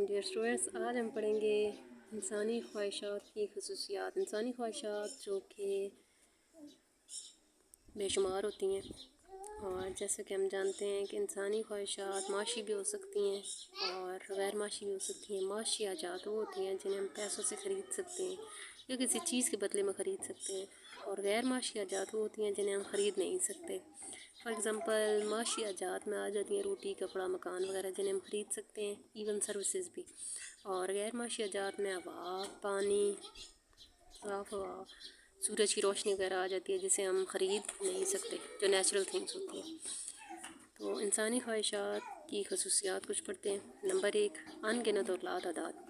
Dear students, آج ہم پڑھیں گے انسانی خواہشات کی خصوصیات۔ انسانی خواہشات جو کہ بے شمار ہوتی ہیں، اور جیسے کہ ہم جانتے ہیں کہ انسانی خواہشات معاشی بھی ہو سکتی ہیں اور غیر معاشی بھی ہو سکتی ہیں۔ معاشی حاجات وہ ہوتی ہیں جنہیں ہم پیسوں سے خرید سکتے ہیں یا کسی چیز کے بدلے میں خرید سکتے ہیں، اور غیر معاشی حاجات وہ ہوتی ہیں جنہیں ہم خرید نہیں سکتے۔ فار ایگزامپل معاشی حاجات میں آ جاتی ہیں روٹی، کپڑا، مکان وغیرہ جنہیں ہم خرید سکتے ہیں، ایون سروسز بھی۔ اور غیر معاشی حاجات میں ہوا، پانی، صاف ہوا، سورج کی روشنی وغیرہ آ جاتی ہے جسے ہم خرید نہیں سکتے، جو نیچرل تھنگس ہوتی ہیں۔ تو انسانی خواہشات کی خصوصیات کچھ پڑھتے ہیں۔ نمبر 1، ان گنت اور لا تعداد۔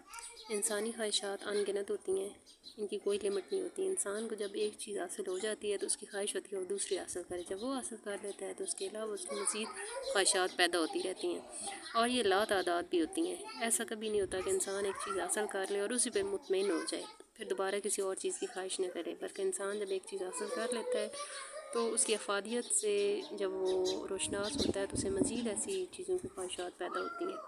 انسانی خواہشات ان گنت ہوتی ہیں، ان کی کوئی لمٹ نہیں ہوتی۔ انسان کو جب ایک چیز حاصل ہو جاتی ہے تو اس کی خواہش ہوتی ہے وہ دوسری حاصل کرے۔ جب وہ حاصل کر لیتا ہے تو اس کے علاوہ اس کی مزید خواہشات پیدا ہوتی رہتی ہیں، اور یہ لا تعداد بھی ہوتی ہیں۔ ایسا کبھی نہیں ہوتا کہ انسان ایک چیز حاصل کر لے اور اسی پہ مطمئن ہو جائے، پھر دوبارہ کسی اور چیز کی خواہش نہ کرے، بلکہ انسان جب ایک چیز حاصل کر لیتا ہے تو اس کی افادیت سے جب وہ روشناس ہوتا ہے تو اسے مزید ایسی چیزوں کی خواہشات پیدا ہوتی ہیں۔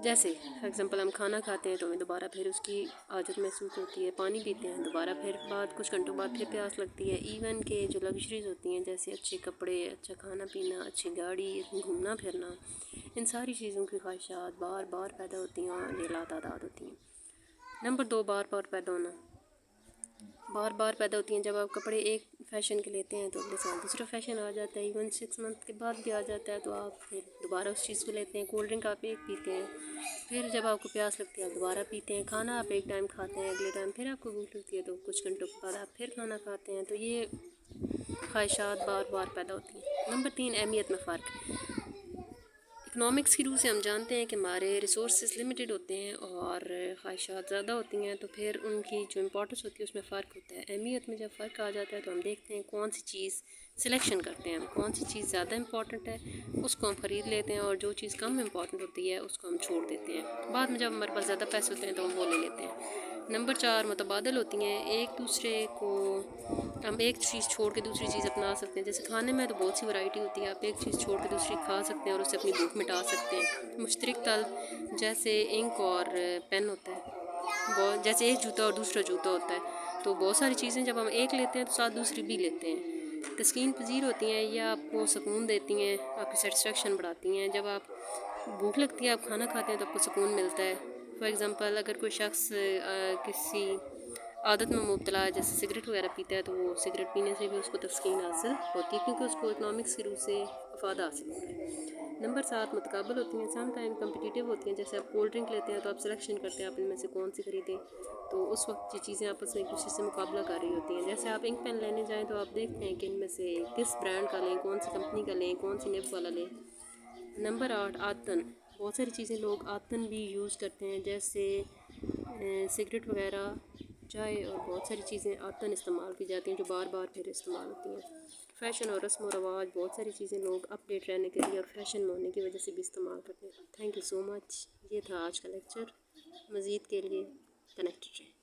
جیسے فار ایگزامپل ہم کھانا کھاتے ہیں تو ہمیں دوبارہ پھر اس کی عادت محسوس ہوتی ہے، پانی پیتے ہیں دوبارہ پھر کچھ گھنٹوں بعد پھر پیاس لگتی ہے۔ ایون کہ جو لگژریز ہوتی ہیں جیسے اچھے کپڑے، اچھا کھانا پینا، اچھی گاڑی، گھومنا پھرنا، ان ساری چیزوں کی خواہشات بار بار پیدا ہوتی ہیں اور یہ لا تعداد ہوتی ہیں۔ نمبر 2، بار بار پیدا ہونا۔ بار بار پیدا ہوتی ہیں۔ جب آپ کپڑے ایک فیشن کے لیتے ہیں تو اگلے سال دوسرا فیشن آ جاتا ہے، ایون 6 منتھ کے بعد بھی آ جاتا ہے تو آپ پھر دوبارہ اس چیز کو لیتے ہیں۔ کولڈ ڈرنک آپ ایک پیتے ہیں، پھر جب آپ کو پیاس لگتی ہے آپ دوبارہ پیتے ہیں۔ کھانا آپ ایک ٹائم کھاتے ہیں، اگلے ٹائم پھر آپ کو بھوک لگتی ہے تو کچھ گھنٹوں کے بعد آپ پھر کھانا کھاتے ہیں۔ تو یہ خواہشات بار بار پیدا ہوتی ہیں۔ نمبر 3، اہمیت میں فرق۔ اکنامکس کی روح سے ہم جانتے ہیں کہ ہمارے ریسورسز لمیٹڈ ہوتے ہیں اور خواہشات زیادہ ہوتی ہیں، تو پھر ان کی جو امپورٹنس ہوتی ہے اس میں فرق ہوتا ہے۔ اہمیت میں جب فرق آ جاتا ہے تو ہم دیکھتے ہیں کون سی چیز سلیکشن کرتے ہیں، ہم کون سی چیز زیادہ امپورٹنٹ ہے اس کو ہم خرید لیتے ہیں، اور جو چیز کم امپورٹنٹ ہوتی ہے اس کو ہم چھوڑ دیتے ہیں۔ بعد میں جب ہمارے پاس زیادہ پیسے ہوتے ہیں تو ہم وہ لے لیتے ہیں۔ نمبر 4، متبادل ہوتی ہیں۔ ایک دوسرے کو ہم ایک چیز چھوڑ کے دوسری چیز اپنا سکتے ہیں۔ جیسے کھانے میں تو بہت سی ورائٹی ہوتی ہے، آپ ایک چیز چھوڑ کے دوسری کھا سکتے ہیں اور اس سے اپنی بھوک مٹا سکتے ہیں۔ مشترک تل جیسے انک اور پین ہوتا ہے، جیسے ایک جوتا اور دوسرا جوتا ہوتا ہے، تو بہت ساری چیزیں جب ہم ایک لیتے ہیں تو ساتھ دوسری بھی لیتے ہیں۔ تسکین پذیر ہوتی ہیں، یہ آپ کو سکون دیتی ہیں، آپ کی سیٹسفیکشن بڑھاتی ہیں۔ جب آپ بھوک لگتی ہے آپ کھانا کھاتے ہیں تو آپ کو سکون ملتا ہے۔ فار ایگزامپل اگر کوئی شخص کسی عادت میں مبتلا ہے جیسے سگریٹ وغیرہ پیتا ہے تو وہ سگریٹ پینے سے بھی اس کو تسکین حاصل ہوتی ہے، کیونکہ اس کو اکنامکس کی روح سے افادہ حاصل ہوتا ہے۔ نمبر 7، متقابل ہوتی ہیں۔ سم ٹائم کمپٹیٹیو ہوتی ہیں۔ جیسے آپ کولڈ ڈرنک لیتے ہیں تو آپ سلیکشن کرتے ہیں آپ ان میں سے کون سی خریدیں، تو اس وقت یہ چیزیں آپس میں ایک دوسرے سے مقابلہ کر رہی ہوتی ہیں۔ جیسے آپ انک پین لینے جائیں تو آپ دیکھتے ہیں کہ ان میں سے کس برانڈ کا لیں، کون سی کمپنی کا لیں، کون سی نب والا لیں۔ نمبر 8، عادتاً۔ بہت ساری چیزیں لوگ عادتاً بھی یوز کرتے ہیں، جیسے سگریٹ وغیرہ، چائے، اور بہت ساری چیزیں عادتاً استعمال کی جاتی ہیں جو بار بار پھر استعمال ہوتی ہیں۔ فیشن اور رسم و رواج، بہت ساری چیزیں لوگ اپ ڈیٹ رہنے کے لیے اور فیشن میں ہونے کی وجہ سے بھی استعمال کرتے ہیں۔ تھینک یو سو مچ۔ یہ تھا آج کا لیکچر۔ مزید کے لیے کنیکٹڈ رہیں۔